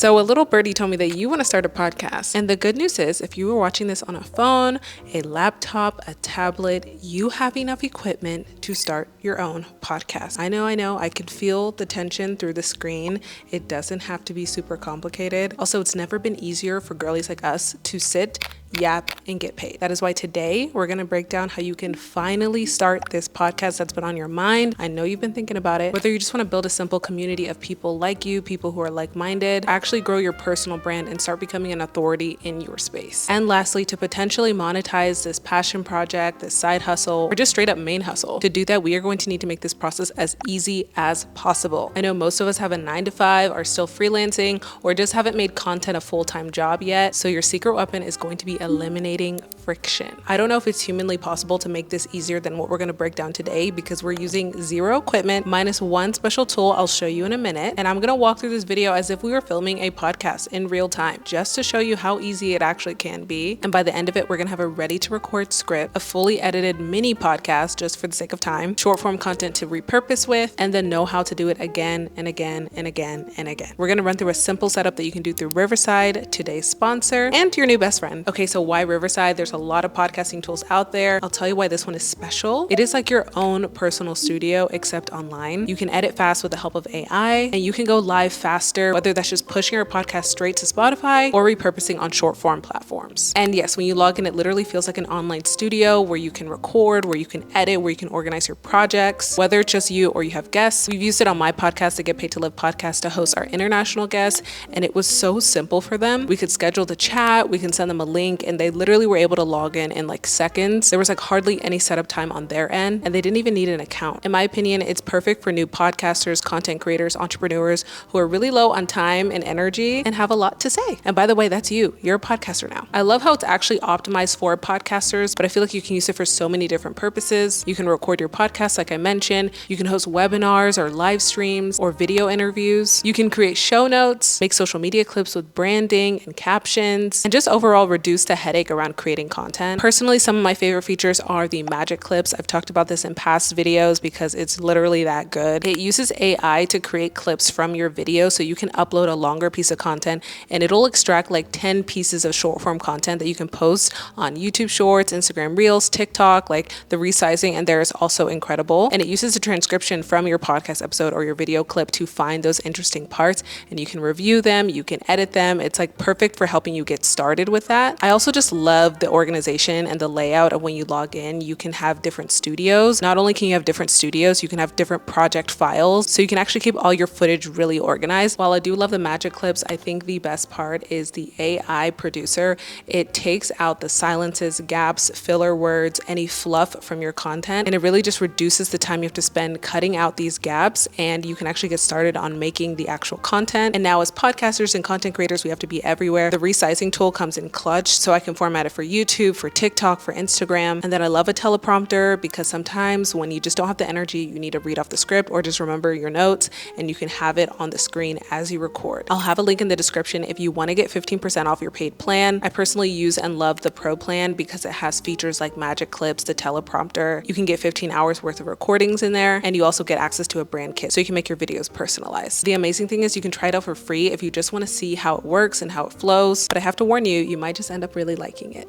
So a little birdie told me that you want to start a podcast. And the good news is, if you were watching this on a phone, a laptop, a tablet, you have enough equipment to start your own podcast. I know. I can feel the tension through the screen. It doesn't have to be super complicated. Also, it's never been easier for girlies like us to sit, yap, and get paid. That is why today we're going to break down how you can finally start this podcast that's been on your mind. I know you've been thinking about it. Whether you just want to build a simple community of people like you, people who are like-minded, actually grow your personal brand and start becoming an authority in your space. And lastly, to potentially monetize this passion project, this side hustle, or just straight up main hustle. To do that, we are going to need to make this process as easy as possible. I know most of us have a 9-to-5, are still freelancing, or just haven't made content a full-time job yet. So your secret weapon is going to be eliminating friction. I don't know if it's humanly possible to make this easier than what we're going to break down today, because we're using zero equipment minus one special tool I'll show you in a minute. And I'm going to walk through this video as if we were filming a podcast in real time, just to show you how easy it actually can be. And by the end of it, we're going to have a ready to record script, a fully edited mini podcast just for the sake of time, short form content to repurpose with, and then know how to do it again and again and again and again. We're going to run through a simple setup that you can do through Riverside, today's sponsor, and your new best friend. Okay, so why Riverside? There's a lot of podcasting tools out there. I'll tell you why this one is special. It is like your own personal studio, except online. You can edit fast with the help of AI, and you can go live faster, whether that's just pushing your podcast straight to Spotify or repurposing on short form platforms. And yes, when you log in, it literally feels like an online studio where you can record, where you can edit, where you can organize your projects, whether it's just you or you have guests. We've used it on my podcast, the Get Paid to Live podcast, to host our international guests, and it was so simple for them. We could schedule the chat, we can send them a link, and they literally were able to log in like seconds. There was like hardly any setup time on their end, and they didn't even need an account. In my opinion, it's perfect for new podcasters, content creators, entrepreneurs who are really low on time and energy and have a lot to say. And by the way, that's you. You're a podcaster now. I love how it's actually optimized for podcasters, but I feel like you can use it for so many different purposes. You can record your podcast, like I mentioned. You can host webinars or live streams or video interviews. You can create show notes, make social media clips with branding and captions, and just overall reduce the headache around creating content. Personally, some of my favorite features are the magic clips. I've talked about this in past videos because it's literally that good. It uses AI to create clips from your video, so you can upload a longer piece of content and it'll extract like 10 pieces of short form content that you can post on YouTube Shorts, Instagram Reels, TikTok. Like the resizing and there is also incredible. And it uses a transcription from your podcast episode or your video clip to find those interesting parts, and you can review them, you can edit them. It's like perfect for helping you get started with that. I also just love the organization and the layout of when you log in. You can have different studios. Not only can you have different studios, you can have different project files, so you can actually keep all your footage really organized. While I do love the magic clips, I think the best part is the AI producer. It takes out the silences, gaps, filler words, any fluff from your content, and it really just reduces the time you have to spend cutting out these gaps, and you can actually get started on making the actual content. And now as podcasters and content creators, we have to be everywhere. The resizing tool comes in clutch, so I can format it for YouTube, for TikTok, for Instagram. And then I love a teleprompter because sometimes when you just don't have the energy, you need to read off the script or just remember your notes, and you can have it on the screen as you record. I'll have a link in the description if you want to get 15% off your paid plan. I personally use and love the pro plan because it has features like magic clips, the teleprompter. You can get 15 hours worth of recordings in there, and you also get access to a brand kit so you can make your videos personalized. The amazing thing is you can try it out for free if you just want to see how it works and how it flows, but I have to warn you, you might just end up really liking it.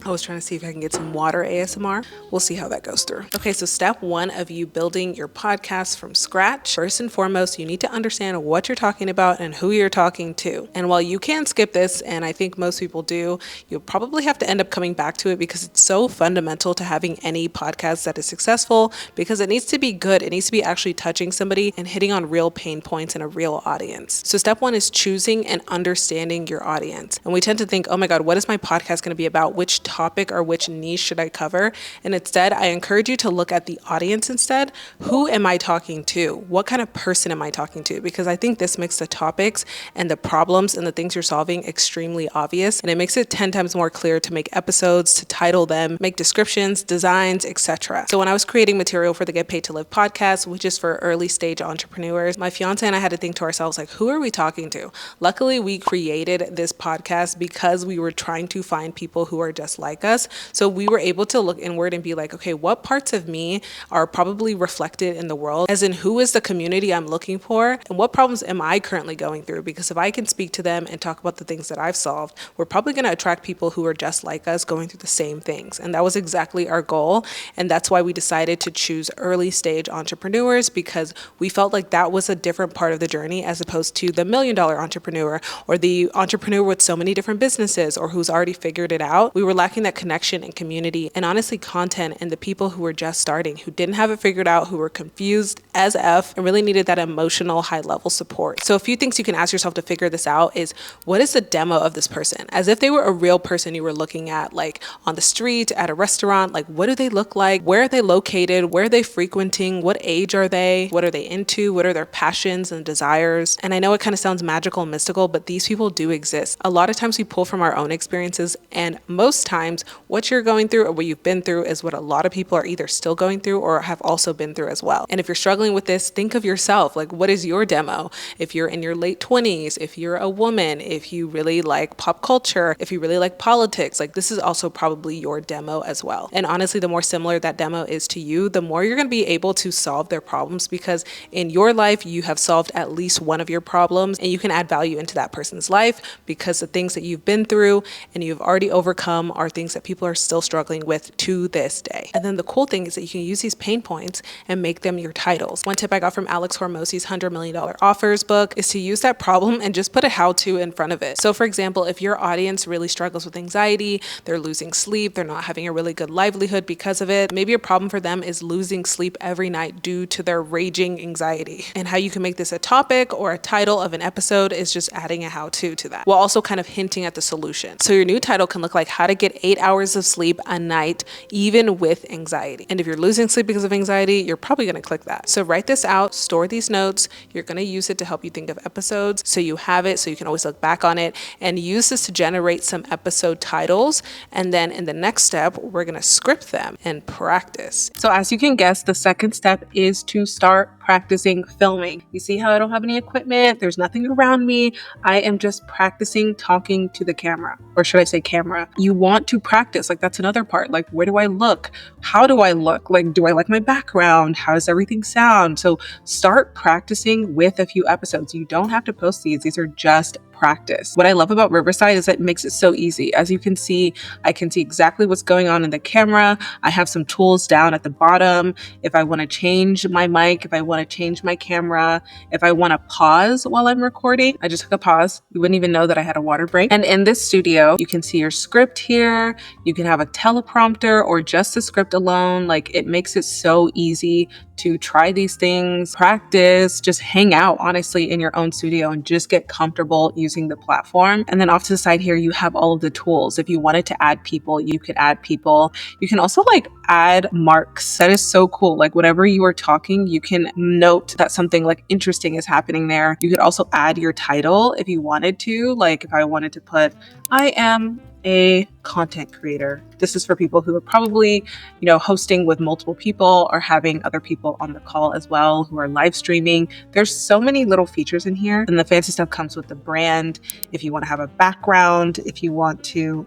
I was trying to see if I can get some water ASMR. We'll see how that goes through. Okay, so step one of you building your podcast from scratch. First and foremost, you need to understand what you're talking about and who you're talking to. And while you can skip this, and I think most people do, you'll probably have to end up coming back to it because it's so fundamental to having any podcast that is successful, because it needs to be good. It needs to be actually touching somebody and hitting on real pain points in a real audience. So step one is choosing and understanding your audience. And we tend to think, oh my God, what is my podcast going to be about? Which topic or which niche should I cover? And instead, I encourage you to look at the audience instead. Who am I talking to? What kind of person am I talking to? Because I think this makes the topics and the problems and the things you're solving extremely obvious. And it makes it 10 times more clear to make episodes, to title them, make descriptions, designs, etc. So when I was creating material for the Get Paid to Live podcast, which is for early stage entrepreneurs, my fiance and I had to think to ourselves, like, who are we talking to? Luckily, we created this podcast because we were trying to find people who are just like us. So we were able to look inward and be like, okay, what parts of me are probably reflected in the world? As in, who is the community I'm looking for? And what problems am I currently going through? Because if I can speak to them and talk about the things that I've solved, we're probably going to attract people who are just like us going through the same things. And that was exactly our goal. And that's why we decided to choose early stage entrepreneurs, because we felt like that was a different part of the journey as opposed to the $1 million entrepreneur or the entrepreneur with so many different businesses or who's already figured it out. We were lacking that connection and community and honestly content, and the people who were just starting, who didn't have it figured out, who were confused as F and really needed that emotional high level support. So a few things you can ask yourself to figure this out is, what is the demo of this person? As if they were a real person you were looking at, like on the street, at a restaurant, like what do they look like? Where are they located? Where are they frequenting? What age are they? What are they into? What are their passions and desires? And I know it kind of sounds magical and mystical, but these people do exist. A lot of times we pull from our own experiences, and most times what you're going through or what you've been through is what a lot of people are either still going through or have also been through as well. And if you're struggling with this, think of yourself. Like, what is your demo? If you're in your late 20s, if you're a woman, if you really like pop culture, if you really like politics, like this is also probably your demo as well. And honestly, the more similar that demo is to you, the more you're going to be able to solve their problems, because in your life, you have solved at least one of your problems and you can add value into that person's life, because the things that you've been through and you've already overcome are things that people are still struggling with to this day. And then the cool thing is that you can use these pain points and make them your titles. One tip I got from Alex Hormozzi's $100 Million Offers book is to use that problem and just put a how-to in front of it. So for example, if your audience really struggles with anxiety, they're losing sleep, they're not having a really good livelihood because of it, maybe a problem for them is losing sleep every night due to their raging anxiety. And how you can make this a topic or a title of an episode is just adding a how-to to that, while also kind of hinting at the solution. So your new title can look like how to get 8 hours of sleep a night, even with anxiety. And if you're losing sleep because of anxiety, you're probably going to click that. So write this out, store these notes. You're going to use it to help you think of episodes, so you have it, so you can always look back on it, and use this to generate some episode titles. And then in the next step, we're going to script them and practice. So as you can guess, the second step is to start practicing filming. You see how I don't have any equipment? There's nothing around me. I am just practicing talking to the camera, or should I say camera? You want to practice. Like, that's another part. Like, where do I look? How do I look? Like, do I like my background? How does everything sound? So start practicing with a few episodes. You don't have to post these. These are just practice. What I love about Riverside is that it makes it so easy. As you can see, I can see exactly what's going on in the camera. I have some tools down at the bottom. If I want to change my mic, if I want to change my camera, if I want to pause while I'm recording, I just took a pause. You wouldn't even know that I had a water break. And in this studio, you can see your script here. You can have a teleprompter or just the script alone. Like, it makes it so easy to try these things, practice, just hang out, honestly, in your own studio and just get comfortable using the platform. And then off to the side here, you have all of the tools. If you wanted to add people, you could add people. You can also like add marks. That is so cool. Like, whatever you are talking, you can note that something like interesting is happening there. You could also add your title if you wanted to. Like, if I wanted to put, I am a content creator. This is for people who are probably, hosting with multiple people or having other people on the call as well who are live streaming. There's so many little features in here. And the fancy stuff comes with the brand. If you want to have a background, if you want to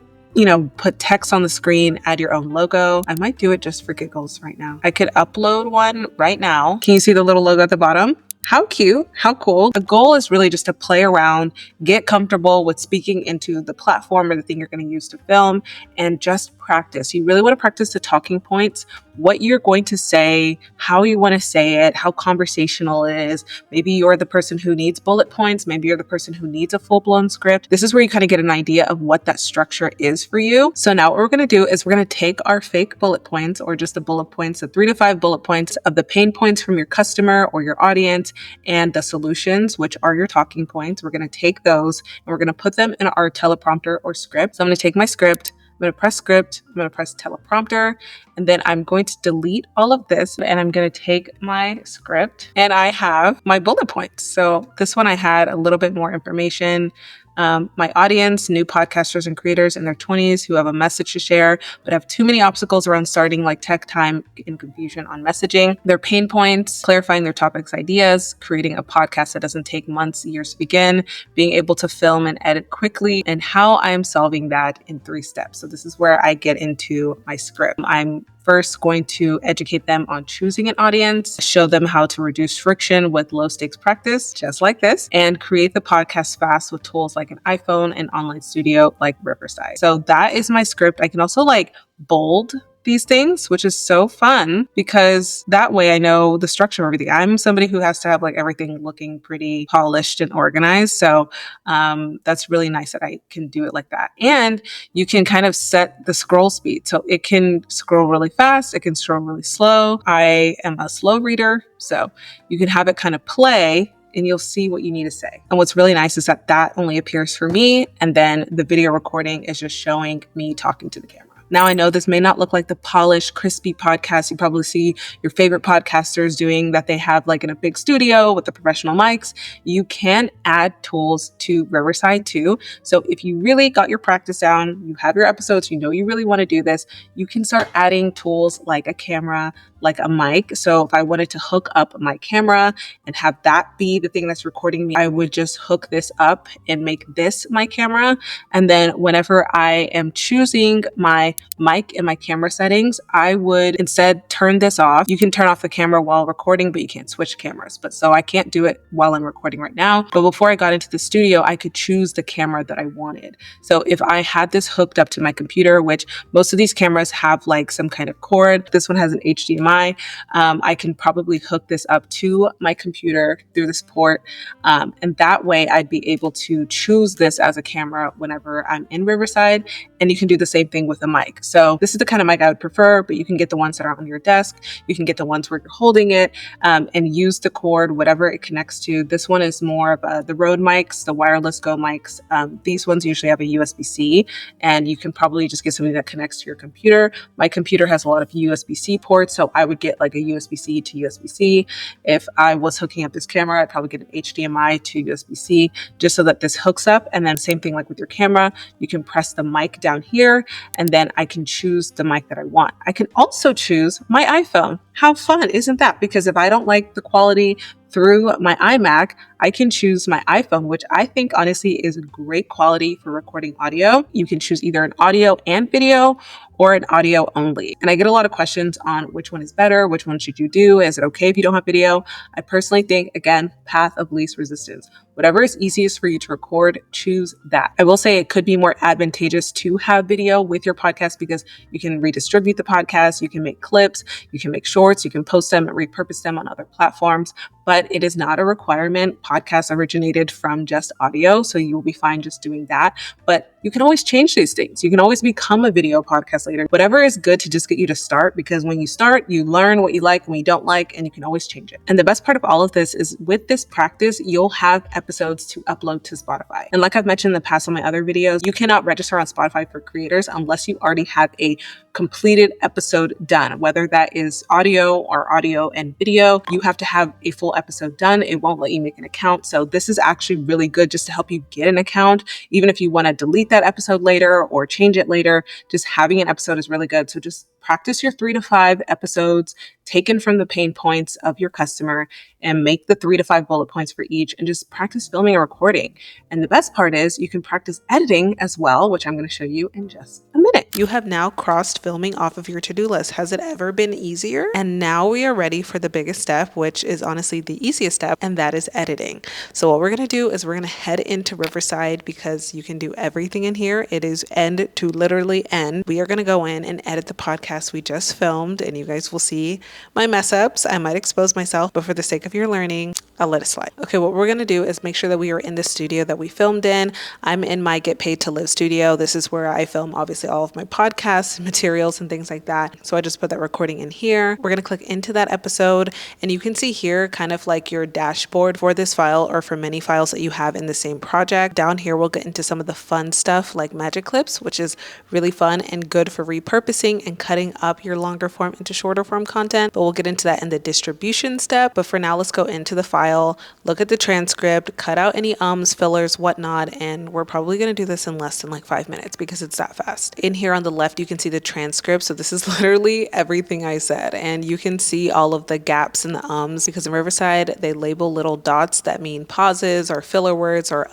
put text on the screen, add your own logo. I might do it just for giggles right now. I could upload one right now. Can you see the little logo at the bottom? How cute, how cool. The goal is really just to play around, get comfortable with speaking into the platform or the thing you're going to use to film, and just practice. You really want to practice the talking points, what you're going to say, how you want to say it, how conversational it is. Maybe you're the person who needs bullet points. Maybe you're the person who needs a full-blown script. This is where you kind of get an idea of what that structure is for you. So now what we're going to do is we're going to take our fake bullet points, or just the bullet points, the 3 to 5 bullet points of the pain points from your customer or your audience, and the solutions, which are your talking points. We're going to take those and we're going to put them in our teleprompter or script. So I'm going to take my script, I'm going to press script, I'm going to press teleprompter, and then I'm going to delete all of this, and I'm going to take my script and I have my bullet points. So this one I had a little bit more information. My audience, new podcasters and creators in their 20s who have a message to share, but have too many obstacles around starting, like tech time and confusion on messaging. Their pain points, clarifying their topics, ideas, creating a podcast that doesn't take months, years to begin, being able to film and edit quickly, and how I am solving that in 3 steps. So this is where I get into my script. I'm first going to educate them on choosing an audience, show them how to reduce friction with low stakes practice, just like this, and create the podcast fast with tools like an iPhone and online studio like Riverside. So that is my script. I can also bold these things, which is so fun because that way I know the structure of everything. I'm somebody who has to have everything looking pretty polished and organized. So that's really nice that I can do it like that. And you can kind of set the scroll speed. So it can scroll really fast. It can scroll really slow. I am a slow reader. So you can have it kind of play and you'll see what you need to say. And what's really nice is that only appears for me. And then the video recording is just showing me talking to the camera. Now, I know this may not look like the polished, crispy podcast you probably see your favorite podcasters doing, that they have in a big studio with the professional mics. You can add tools to Riverside too. So if you really got your practice down, you have your episodes, you know you really want to do this, you can start adding tools like a camera, like a mic. So if I wanted to hook up my camera and have that be the thing that's recording me, I would just hook this up and make this my camera. And then whenever I am choosing my mic and my camera settings, I would instead turn this off. You can turn off the camera while recording, but you can't switch cameras. So I can't do it while I'm recording right now. But before I got into the studio, I could choose the camera that I wanted. So if I had this hooked up to my computer, which most of these cameras have some kind of cord, this one has an HDMI. I can probably hook this up to my computer through this port. And that way I'd be able to choose this as a camera whenever I'm in Riverside. And you can do the same thing with a mic. So this is the kind of mic I would prefer, but you can get the ones that are on your desk. You can get the ones where you're holding it and use the cord, whatever it connects to. This one is more of the Rode mics, the wireless Go mics. These ones usually have a USB-C, and you can probably just get something that connects to your computer. My computer has a lot of USB-C ports, so I would get a USB-C to USB-C. If I was hooking up this camera, I'd probably get an HDMI to USB-C just so that this hooks up. And then same thing with your camera, you can press the mic down here and then I can choose the mic that I want. I can also choose my iPhone. How fun isn't that? Because if I don't like the quality through my iMac, I can choose my iPhone, which I think honestly is great quality for recording audio. You can choose either an audio and video or an audio only. And I get a lot of questions on which one is better, which one should you do? Is it okay if you don't have video? I personally think, again, path of least resistance. Whatever is easiest for you to record, choose that. I will say it could be more advantageous to have video with your podcast because you can redistribute the podcast, you can make clips, you can make shorts, you can post them and repurpose them on other platforms, but it is not a requirement. Podcasts originated from just audio, so you will be fine just doing that. But you can always change these things. You can always become a video podcast later. Whatever is good to just get you to start, because when you start, you learn what you like and what you don't like, and you can always change it. And the best part of all of this is with this practice, you'll have episodes to upload to Spotify. And like I've mentioned in the past on my other videos, you cannot register on Spotify for creators unless you already have a completed episode done, whether that is audio or audio and video. You have to have a full episode done. It won't let you make an account. So this is actually really good just to help you get an account. Even if you want to delete that episode later or change it later, just having an episode is really good. So just practice your 3 to 5 episodes taken from the pain points of your customer and make the 3 to 5 bullet points for each and just practice filming and recording. And the best part is you can practice editing as well, which I'm going to show you in just a minute. You have now crossed filming off of your to-do list. Has it ever been easier? And now we are ready for the biggest step, which is honestly the easiest step, and that is editing. So what we're going to do is we're going to head into Riverside because you can do everything in here. It is end to literally end. We are going to go in and edit the podcast we just filmed, and you guys will see my mess ups. I might expose myself, but for the sake of your learning, I'll let it slide. Okay, what we're going to do is make sure that we are in the studio that we filmed in. I'm in my Get Paid to Live studio. This is where I film obviously all of my podcasts, materials, and things like that. So I just put that recording in here. We're going to click into that episode, and you can see here kind of like your dashboard for this file or for many files that you have in the same project. Down here, we'll get into some of the fun stuff like magic clips, which is really fun and good for repurposing and cutting cutting up your longer form into shorter form content, but we'll get into that in the distribution step. But for now, let's go into the file, look at the transcript, cut out any fillers, whatnot, and we're probably going to do this in less than like 5 minutes because it's that fast. In here on the left, you can see the transcript. So this is literally everything I said, and you can see all of the gaps and the because in Riverside, they label little dots that mean pauses or filler words or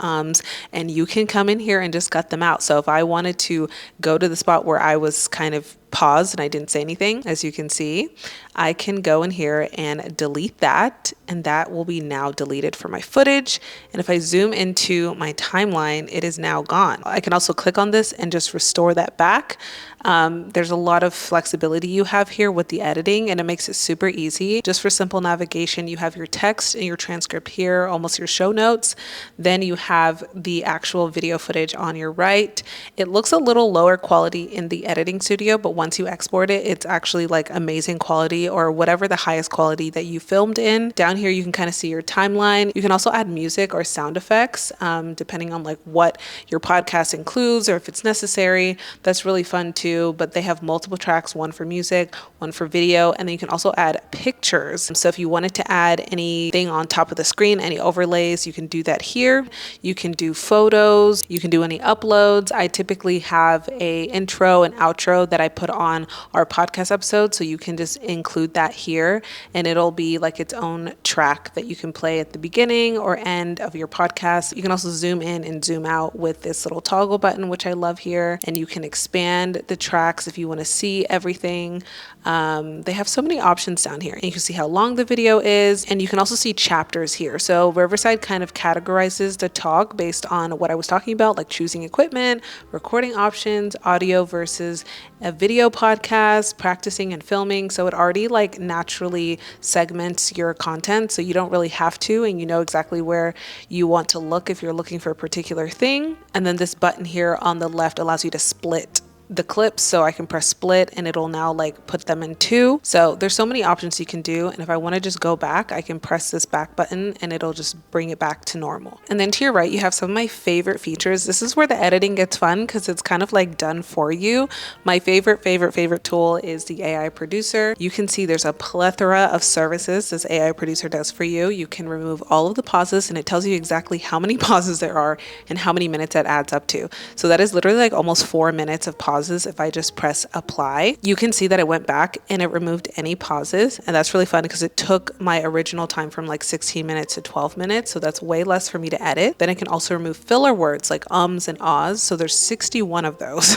and you can come in here and just cut them out. So if I wanted to go to the spot where I was kind of paused and I didn't say anything, as you can see, I can go in here and delete that, and that will be now deleted from my footage. And if I zoom into my timeline, it is now gone. I can also click on this and just restore that back. There's a lot of flexibility you have here with the editing, and it makes it super easy. Just for simple navigation, you have your text and your transcript here, almost your show notes. Then you have the actual video footage on your right. It looks a little lower quality in the editing studio, but once you export it, it's actually like amazing quality, or whatever the highest quality that you filmed in. Down here, you can kind of see your timeline. You can also add music or sound effects, depending on like what your podcast includes or if it's necessary. That's really fun too, but they have multiple tracks, one for music, one for video, and then you can also add pictures. So if you wanted to add anything on top of the screen, any overlays, you can do that here. You can do photos, you can do any uploads. I typically have a intro and outro that I put on our podcast episode, so you can just include that here, and it'll be like its own track that you can play at the beginning or end of your podcast. You can also zoom in and zoom out with this little toggle button, which I love here, and you can expand the tracks if you want to see everything. They have so many options down here, and you can see how long the video is, and you can also see chapters here. So Riverside kind of categorizes the talk based on what I was talking about, like choosing equipment, recording options, audio versus a video podcast, practicing and filming. So it already like naturally segments your content, so you don't really have to, and you know exactly where you want to look if you're looking for a particular thing. And then this button here on the left allows you to split the clips, so I can press split and it'll now like put them in two. So there's so many options you can do, and if I want to just go back, I can press this back button and it'll just bring it back to normal. And then to your right, you have some of my favorite features. This is where the editing gets fun because it's kind of like done for you. My favorite tool is the AI producer. You can see there's a plethora of services this AI producer does for you. You can remove all of the pauses, and it tells you exactly how many pauses there are and how many minutes that adds up to. So that is literally like almost 4 minutes of pauses. If I just press apply, you can see that it went back and it removed any pauses, and that's really fun because it took my original time from like 16 minutes to 12 minutes, so that's way less for me to edit. Then it can also remove filler words like ums and ahs, so there's 61 of those.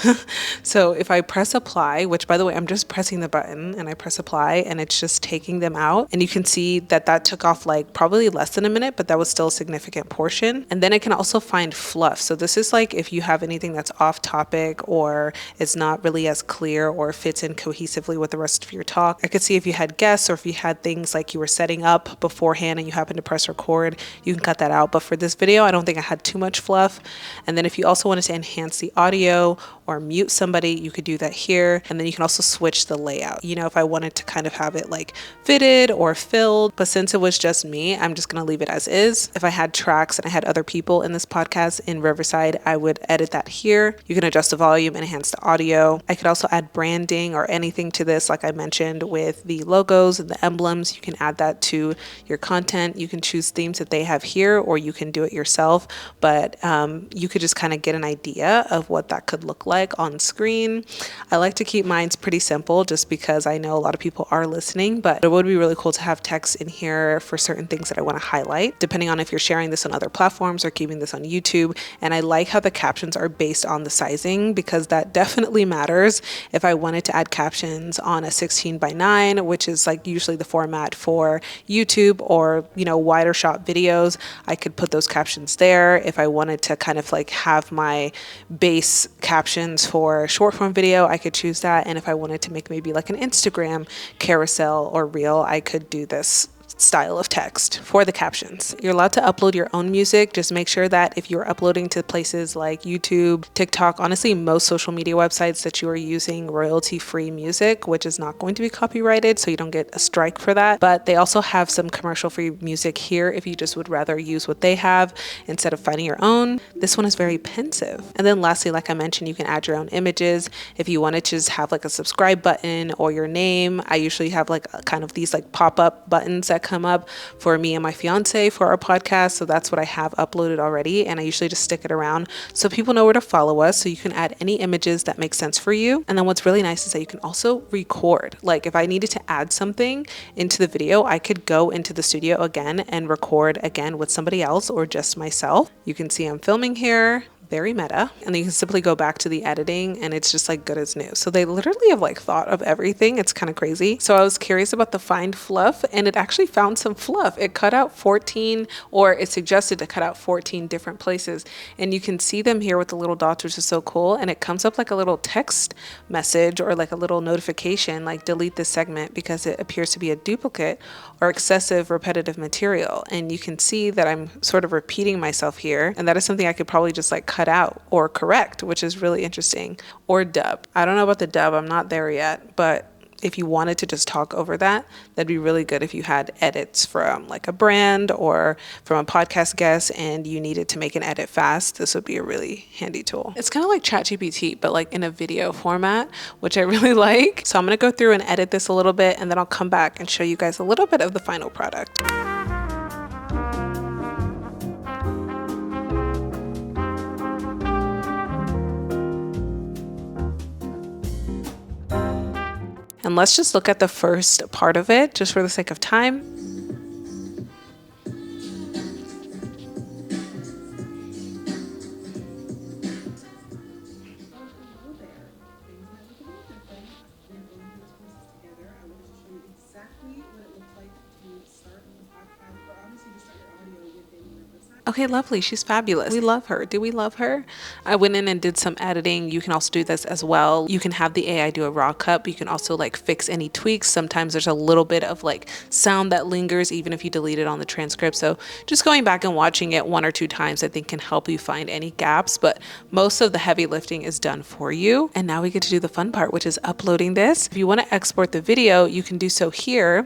So if I press apply, which by the way, I'm just pressing the button and I press apply and it's just taking them out, and you can see that that took off like probably less than a minute, but that was still a significant portion. And then it can also find fluff. So this is like if you have anything that's off topic or it's not really as clear or fits in cohesively with the rest of your talk. I could see if you had guests or if you had things like you were setting up beforehand and you happen to press record, you can cut that out. But for this video, I don't think I had too much fluff. And then if you also wanted to enhance the audio or mute somebody, you could do that here. And then you can also switch the layout. You know, if I wanted to kind of have it like fitted or filled, but since it was just me, I'm just going to leave it as is. If I had tracks and I had other people in this podcast in Riverside, I would edit that here. You can adjust the volume and enhance the audio. I could also add branding or anything to this, like I mentioned with the logos and the emblems. You can add that to your content. You can choose themes that they have here, or you can do it yourself, but you could just kind of get an idea of what that could look like on screen. I like to keep mine pretty simple just because I know a lot of people are listening, but it would be really cool to have text in here for certain things that I want to highlight, depending on if you're sharing this on other platforms or keeping this on YouTube. And I like how the captions are based on the sizing, because that definitely matters. If I wanted to add captions on a 16:9, which is like usually the format for YouTube or, you know, wider shot videos, I could put those captions there. If I wanted to kind of like have my base captions for short form video, I could choose that. And if I wanted to make maybe like an Instagram carousel or reel, I could do this style of text for the captions. You're allowed to upload your own music. Just make sure that if you're uploading to places like YouTube, TikTok, honestly, most social media websites, that you are using royalty-free music, which is not going to be copyrighted, so you don't get a strike for that. But they also have some commercial-free music here if you just would rather use what they have instead of finding your own. This one is very pensive. And then lastly, like I mentioned, you can add your own images. If you wanted to just have like a subscribe button or your name, I usually have like kind of these like pop-up buttons that come up for me and my fiance for our podcast. So that's what I have uploaded already. And I usually just stick it around so people know where to follow us. So you can add any images that make sense for you. And then what's really nice is that you can also record. Like if I needed to add something into the video, I could go into the studio again and record again with somebody else or just myself. You can see I'm filming here. Very meta. And then you can simply go back to the editing and it's just like good as new. So they literally have like thought of everything. It's kind of crazy. So I was curious about the find fluff and it actually found some fluff. It cut out 14, or it suggested to cut out 14 different places. And you can see them here with the little dots, which is so cool. And it comes up like a little text message or like a little notification, like delete this segment because it appears to be a duplicate or excessive repetitive material. And you can see that I'm sort of repeating myself here. And that is something I could probably just like cut out or correct, which is really interesting. Or dub. I don't know about the dub. I'm not there yet, but if you wanted to just talk over that, that'd be really good if you had edits from like a brand or from a podcast guest and you needed to make an edit fast. This would be a really handy tool. It's kind of like ChatGPT, but like in a video format, which I really like. So I'm going to go through and edit this a little bit and then I'll come back and show you guys a little bit of the final product. And let's just look at the first part of it, just for the sake of time. Okay, lovely. She's fabulous. We love her. Do we love her? I went in and did some editing. You can also do this as well. You can have the AI do a raw cut, but you can also like fix any tweaks. Sometimes there's a little bit of like sound that lingers even if you delete it on the transcript. So just going back and watching it 1 or 2 times, I think can help you find any gaps, but most of the heavy lifting is done for you. And now we get to do the fun part, which is uploading this. If you want to export the video, you can do so here,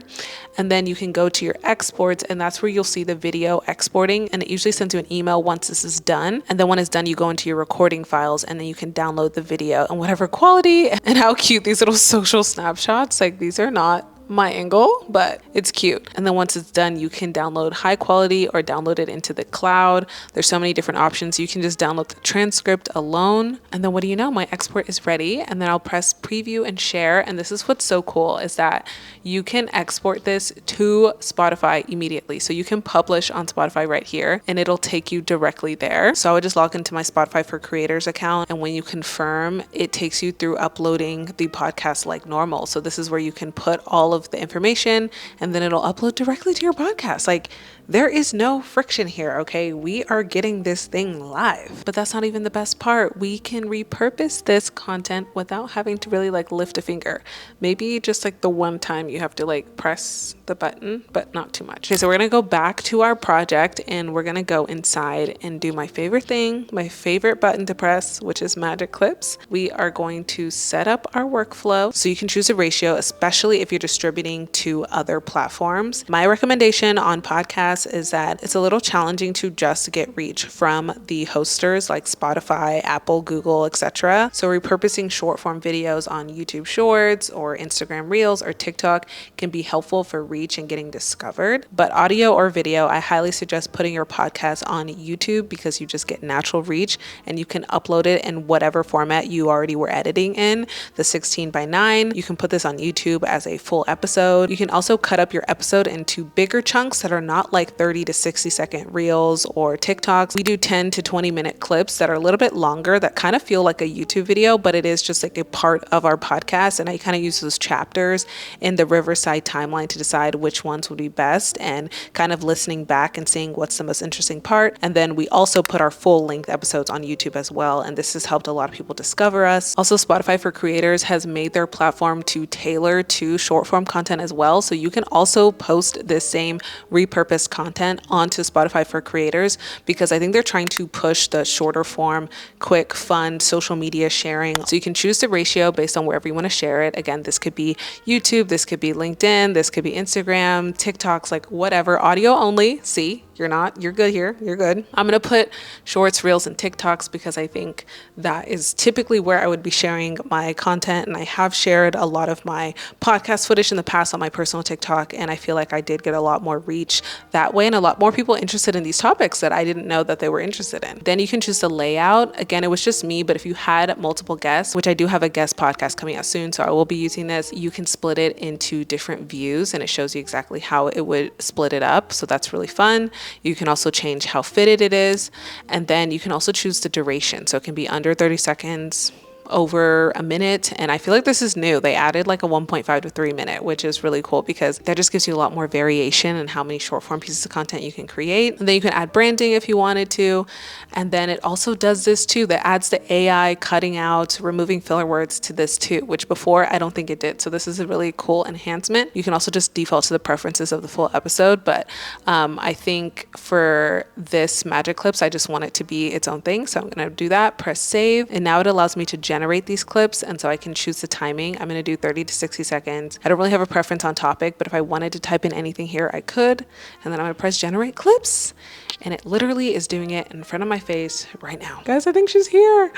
and then you can go to your exports, and that's where you'll see the video exporting, and it usually sends you an email once this is done. And then when it's done, you go into your recording files and then you can download the video and whatever quality. And how cute these little social snapshots, like these are not my angle, but it's cute. And then once it's done, you can download high quality or download it into the cloud. There's so many different options. You can just download the transcript alone. And then what do you know? My export is ready. And then I'll press preview and share. And this is what's so cool is that you can export this to Spotify immediately. So you can publish on Spotify right here and it'll take you directly there. So I would just log into my Spotify for Creators account. And when you confirm, it takes you through uploading the podcast like normal. So this is where you can put all of the information and then it'll upload directly to your podcast. Like there is no friction here, okay? We are getting this thing live. But that's not even the best part. We can repurpose this content without having to really like lift a finger. Maybe just like the one time you have to like press the button, but not too much. Okay, so we're gonna go back to our project and we're gonna go inside and do my favorite thing, my favorite button to press, which is Magic Clips. We are going to set up our workflow so you can choose a ratio, especially if you're distributing to other platforms. My recommendation on podcasts is that it's a little challenging to just get reach from the hosters like Spotify, Apple, Google, etc. So repurposing short form videos on YouTube Shorts or Instagram Reels or TikTok can be helpful for reach and getting discovered. But audio or video, I highly suggest putting your podcast on YouTube because you just get natural reach and you can upload it in whatever format you already were editing in, the 16:9. You can put this on YouTube as a full episode. You can also cut up your episode into bigger chunks that are not like like 30 to 60-second reels or TikToks. We do 10 to 20-minute clips that are a little bit longer that kind of feel like a YouTube video, but it is just like a part of our podcast. And I kind of use those chapters in the Riverside timeline to decide which ones would be best and kind of listening back and seeing what's the most interesting part. And then we also put our full length episodes on YouTube as well. And this has helped a lot of people discover us. Also, Spotify for Creators has made their platform to tailor to short form content as well. So you can also post this same repurposed content onto Spotify for Creators, because I think they're trying to push the shorter form, quick, fun social media sharing. So you can choose the ratio based on wherever you want to share it. Again, this could be YouTube, this could be LinkedIn, this could be Instagram, TikToks, like whatever. Audio only. See, you're good here. You're good. I'm going to put shorts, reels, and TikToks because I think that is typically where I would be sharing my content. And I have shared a lot of my podcast footage in the past on my personal TikTok. And I feel like I did get a lot more reach that way and a lot more people interested in these topics that I didn't know that they were interested in. Then you can choose the layout. Again, it was just me, but if you had multiple guests, which I do have a guest podcast coming out soon, so I will be using this, you can split it into different views and it shows you exactly how it would split it up. So that's really fun. You can also change how fitted it is. And then you can also choose the duration. So it can be under 30 seconds, over a minute. And I feel like this is new. They added like a 1.5 to 3 minute, which is really cool because that just gives you a lot more variation in how many short form pieces of content you can create. And then you can add branding if you wanted to. And then it also does this too, that adds the AI cutting out, removing filler words to this too, which before I don't think it did. So this is a really cool enhancement. You can also just default to the preferences of the full episode. But I think for this magic clips, I just want it to be its own thing. So I'm going to do that, press save. And now it allows me to generate these clips, and so I can choose the timing. I'm going to do 30 to 60 seconds. I don't really have a preference on topic, but if I wanted to type in anything here, I could. And then I'm going to press generate clips, and it literally is doing it in front of my face right now. Guys, I think she's here.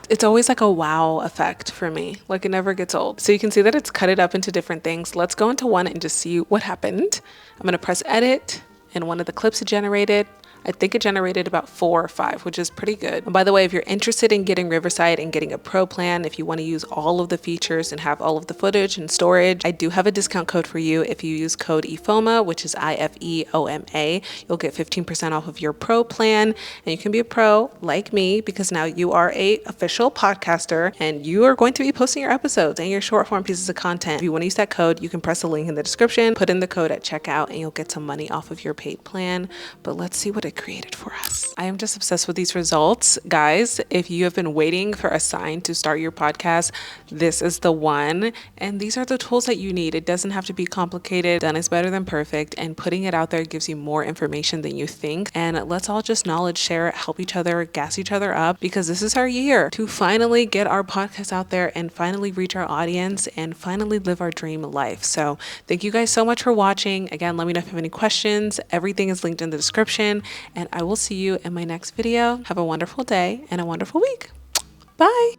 It's always like a wow effect for me. Like it never gets old. So you can see that it's cut it up into different things. Let's go into one and just see what happened. I'm going to press edit, and one of the clips it generated, I think it generated about 4 or 5, which is pretty good. And by the way, if you're interested in getting Riverside and getting a pro plan, if you want to use all of the features and have all of the footage and storage, I do have a discount code for you. If you use code IFOMA, which is IFEOMA, you'll get 15% off of your pro plan. And you can be a pro like me because now you are a official podcaster and you are going to be posting your episodes and your short form pieces of content. If you want to use that code, you can press the link in the description, put in the code at checkout, and you'll get some money off of your paid plan. But let's see what it created for us. I am just obsessed with these results. Guys, if you have been waiting for a sign to start your podcast, this is the one. And these are the tools that you need. It doesn't have to be complicated. Done is better than perfect. And putting it out there gives you more information than you think. And let's all just knowledge share, help each other, gas each other up, because this is our year to finally get our podcast out there and finally reach our audience and finally live our dream life. So thank you guys so much for watching. Again, let me know if you have any questions. Everything is linked in the description. And I will see you in my next video. Have a wonderful day and a wonderful week. Bye.